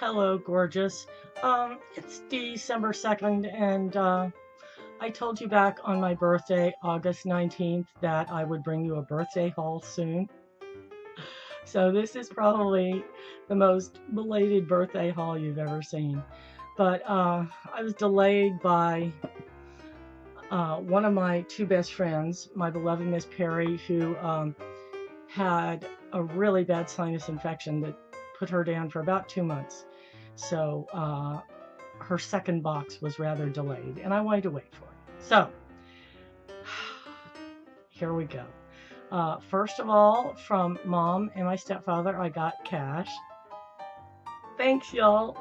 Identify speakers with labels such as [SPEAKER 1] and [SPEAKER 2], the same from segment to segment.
[SPEAKER 1] Hello, gorgeous. It's December 2nd, and I told you back on my birthday, August 19th, that I would bring you a birthday haul soon. So this is probably the most belated birthday haul you've ever seen. But I was delayed by one of my two best friends, my beloved Miss Perry, who had a really bad sinus infection that put her down for about 2 months. So her second box was rather delayed, and I wanted to wait for it. So here we go. First of all, from Mom and my stepfather, I got cash. Thanks, y'all.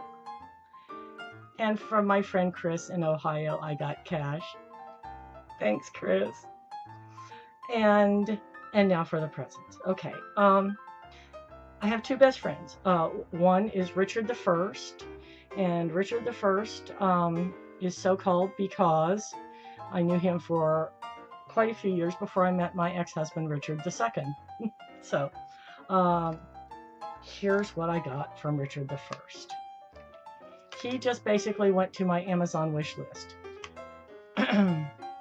[SPEAKER 1] And from my friend Chris in Ohio, I got cash. Thanks, Chris. And now for the presents. Okay. I have two best friends. One is Richard the First, and Richard the First is so called because I knew him for quite a few years before I met my ex-husband, Richard the Second. So, here's what I got from Richard the First. He just basically went to my Amazon wish list.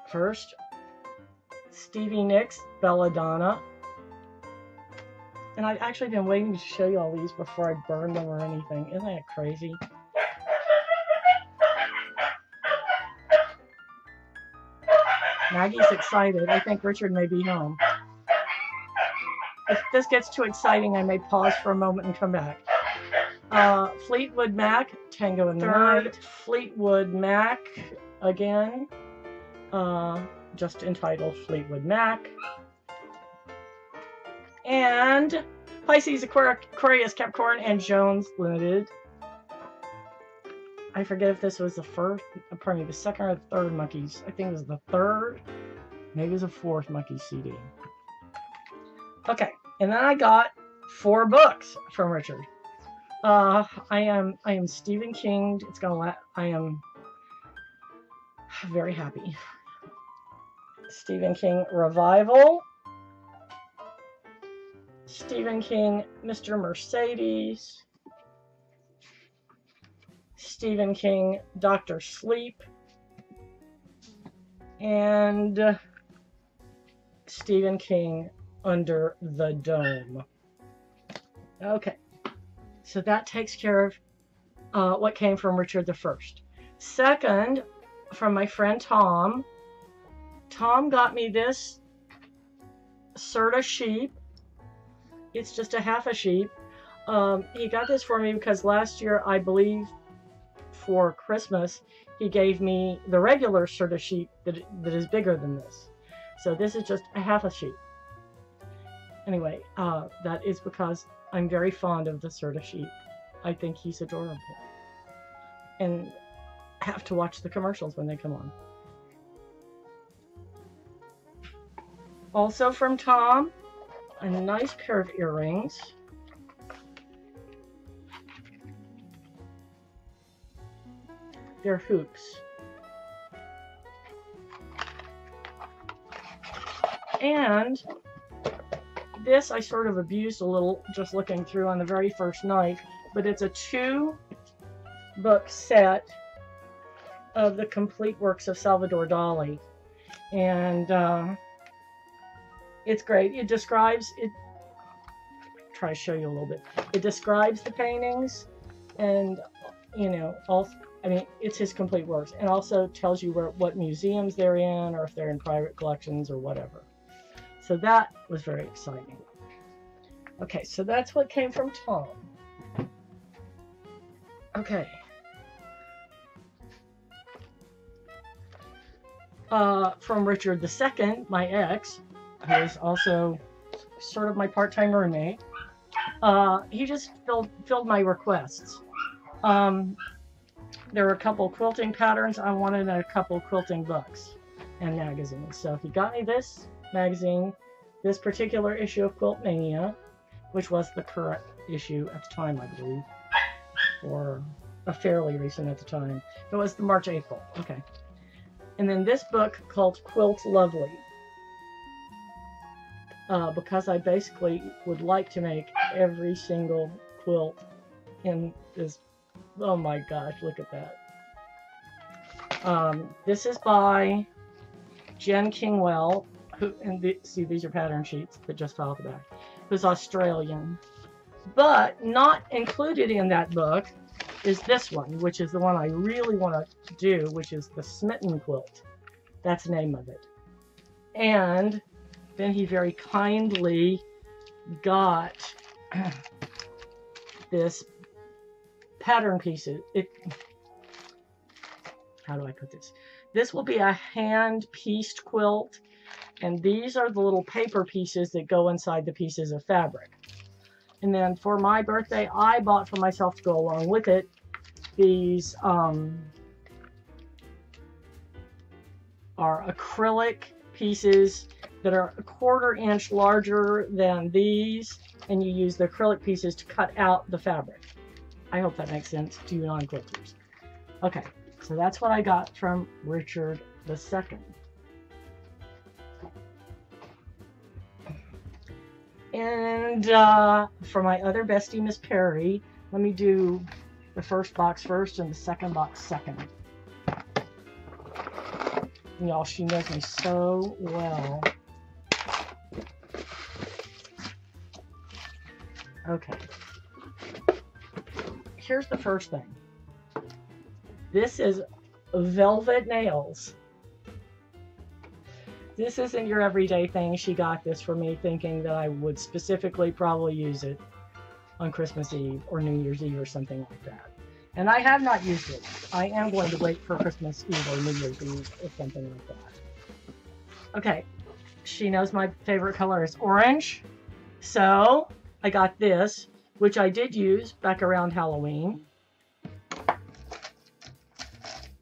[SPEAKER 1] First, Stevie Nicks, Belladonna. And I've actually been waiting to show you all these before I burn them or anything. Isn't that crazy? Maggie's excited. I think Richard may be home. If this gets too exciting, I may pause for a moment and come back. Fleetwood Mac, Tango in the Night. Fleetwood Mac again. Just entitled Fleetwood Mac. And Pisces, Aquarius, Capricorn, and Jones Limited. I forget if this was the first, pardon me, the second or the third Monkeys. I think it was the third, maybe it was the fourth Monkeys CD. Okay, and then I got 4 books from Richard. I am Stephen King. I am very happy. Stephen King Revival. Stephen King, Mr. Mercedes. Stephen King, Dr. Sleep. And Stephen King, Under the Dome. Okay, so that takes care of what came from Richard the First. Second, from my friend Tom. Tom got me this Serta sheep. It's just a half a sheep. He got this for me because last year, I believe, for Christmas, he gave me the regular Serta sheep that is bigger than this. So this is just a half a sheep. Anyway, that is because I'm very fond of the Serta sheep. I think he's adorable. And have to watch the commercials when they come on. Also from Tom, a nice pair of earrings. They're hoops. And this I sort of abused a little just looking through on the very first night, but it's a 2-book set of the complete works of Salvador Dali. And it's great. It describes it. Try to show you a little bit. It describes the paintings, and it's his complete works, and also tells you what museums they're in, or if they're in private collections or whatever. So that was very exciting. Okay, so that's what came from Tom. Okay. From Richard II, my ex, who is also sort of my part-time roommate. He just filled my requests. There were a couple quilting patterns I wanted and a couple quilting books and magazines. So he got me this magazine, this particular issue of Quilt Mania, which was the correct issue at the time, I believe, or a fairly recent at the time. It was the March-April. Okay. And then this book called Quilt Lovely. Because I basically would like to make every single quilt in this Oh my gosh, look at that. This is by Jen Kingwell, who, and see, these are pattern sheets that just fell out the back, who's Australian. But not included in that book is this one, which is the one I really want to do, which is the Smitten Quilt. That's the name of it. And then he very kindly got this pattern pieces. How do I put this? This will be a hand-pieced quilt, and these are the little paper pieces that go inside the pieces of fabric. And then for my birthday, I bought for myself to go along with it these are acrylic pieces that are a 1/4 inch larger than these, and you use the acrylic pieces to cut out the fabric. I hope that makes sense to you non-quilters. Okay, so that's what I got from Richard II. And for my other bestie, Miss Perry, let me do the first box first and the second box second. Y'all, she knows me so well. Okay. Here's the first thing. This is velvet nails. This isn't your everyday thing. She got this for me thinking that I would specifically probably use it on Christmas Eve or New Year's Eve or something like that. And I have not used it. I am going to wait for Christmas Eve or New Year's Eve or something like that. Okay, she knows my favorite color is orange. So I got this, which I did use back around Halloween.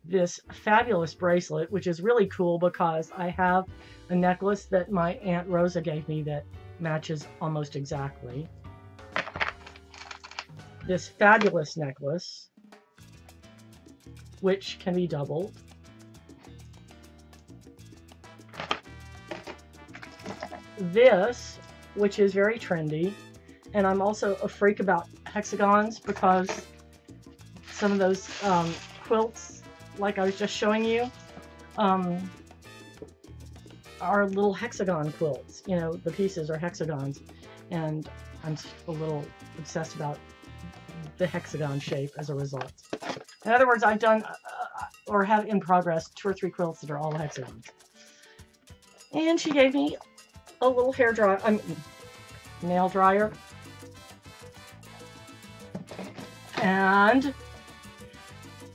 [SPEAKER 1] This fabulous bracelet, which is really cool because I have a necklace that my Aunt Rosa gave me that matches almost exactly. This fabulous necklace, which can be doubled. This, which is very trendy, and I'm also a freak about hexagons because some of those quilts, like I was just showing you, are little hexagon quilts. You know, the pieces are hexagons, and I'm a little obsessed about the hexagon shape as a result. In other words, I've done or have in progress 2 or 3 quilts that are all hexagons. And she gave me a little hair dryer, nail dryer. And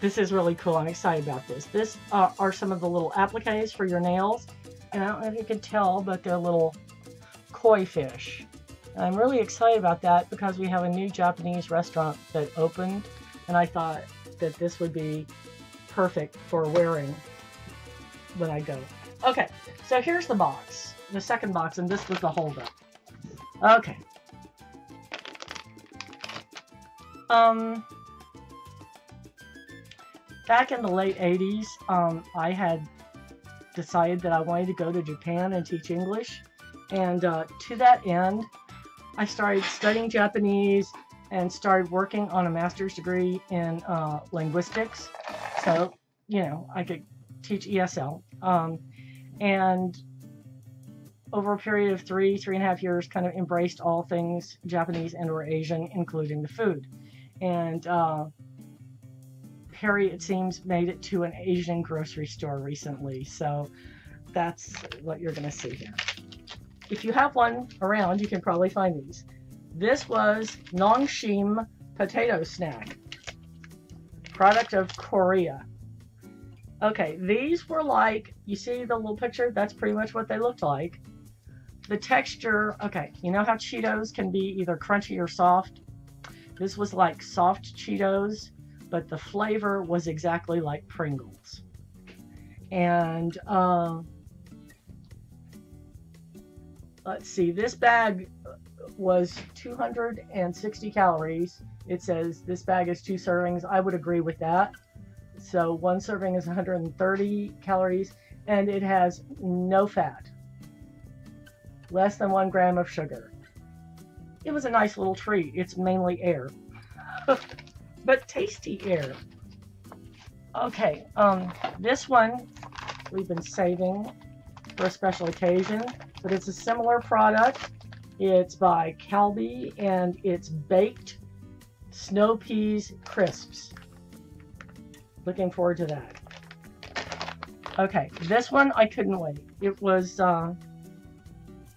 [SPEAKER 1] this is really cool. I'm excited about this. This are some of the little appliques for your nails. And I don't know if you can tell, but they're little koi fish. And I'm really excited about that because we have a new Japanese restaurant that opened. And I thought that this would be perfect for wearing when I go. Okay, so here's the box. The second box, and this was the holdup. Okay. Back in the late 80s, I had decided that I wanted to go to Japan and teach English. And to that end, I started studying Japanese and started working on a master's degree in linguistics. So, you know, I could teach ESL. And over a period of 3.5 years, kind of embraced all things Japanese and or Asian, including the food. And Harry, it seems, made it to an Asian grocery store recently. So that's what you're going to see here. If you have one around, you can probably find these. This was Nongshim potato snack, product of Korea. Okay, these were like, you see the little picture? That's pretty much what they looked like. The texture, okay, you know how Cheetos can be either crunchy or soft? This was like soft Cheetos, but the flavor was exactly like Pringles. And let's see, this bag was 260 calories. It says this bag is 2 servings. I would agree with that. So 1 serving is 130 calories, and it has no fat. Less than 1 gram of sugar. It was a nice little treat. It's mainly air. but tasty air. Okay, this one we've been saving for a special occasion, but it's a similar product. It's by Calbee, and it's baked snow peas crisps. Looking forward to that. Okay, this one I couldn't wait. It was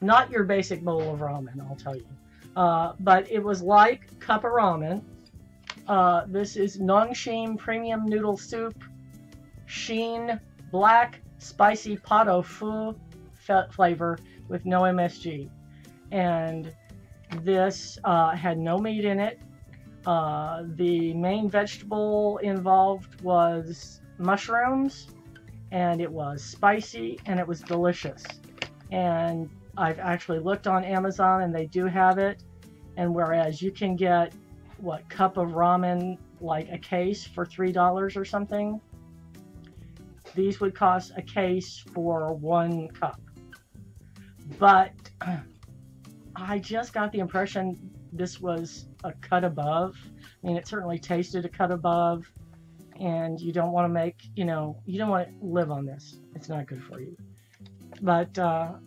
[SPEAKER 1] not your basic bowl of ramen, I'll tell you. But it was like cup of ramen. This is Nongshim Premium Noodle Soup, Sheen Black Spicy Pot au Feu flavor with no MSG. And this had no meat in it. The main vegetable involved was mushrooms, and it was spicy, and it was delicious. And I've actually looked on Amazon, and they do have it. And whereas you can get, what, cup of ramen, like a case for $3 or something, these would cost a case for 1 cup. But I just got the impression this was a cut above. I mean, it certainly tasted a cut above, and you don't want to make, you don't want to live on this. It's not good for you. But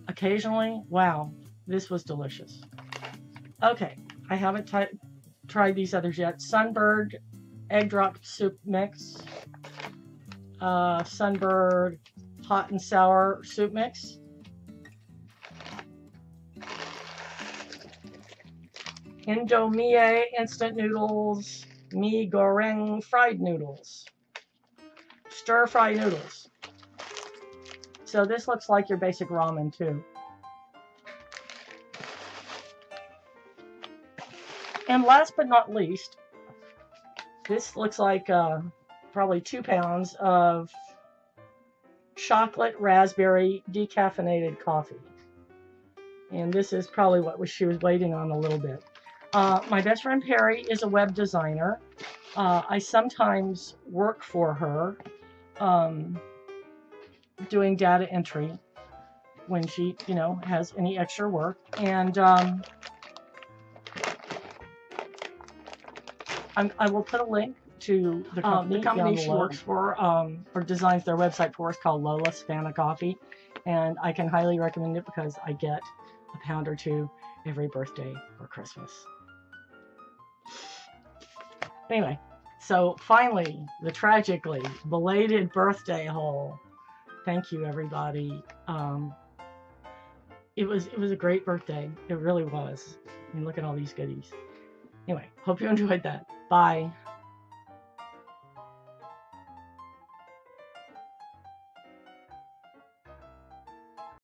[SPEAKER 1] occasionally, wow, this was delicious. Okay, I haven't tried these others yet. Sunbird Egg Drop Soup Mix. Sunbird Hot and Sour Soup Mix. Indomie Instant Noodles. Mi Goreng Fried Noodles. Stir fry noodles. So this looks like your basic ramen too. And last but not least, this looks like probably 2 pounds of chocolate raspberry decaffeinated coffee. And this is probably what she was waiting on a little bit. My best friend Perry is a web designer. I sometimes work for her doing data entry when she, has any extra work. And I will put a link to the company she works for, or designs their website for, is called Lola Savannah Coffee. And I can highly recommend it because I get a pound or 2 every birthday or Christmas. Anyway, so finally, the Tragically Belated Birthday haul. Thank you, everybody. It was a great birthday. It really was. I mean, look at all these goodies. Anyway, hope you enjoyed that. Bye.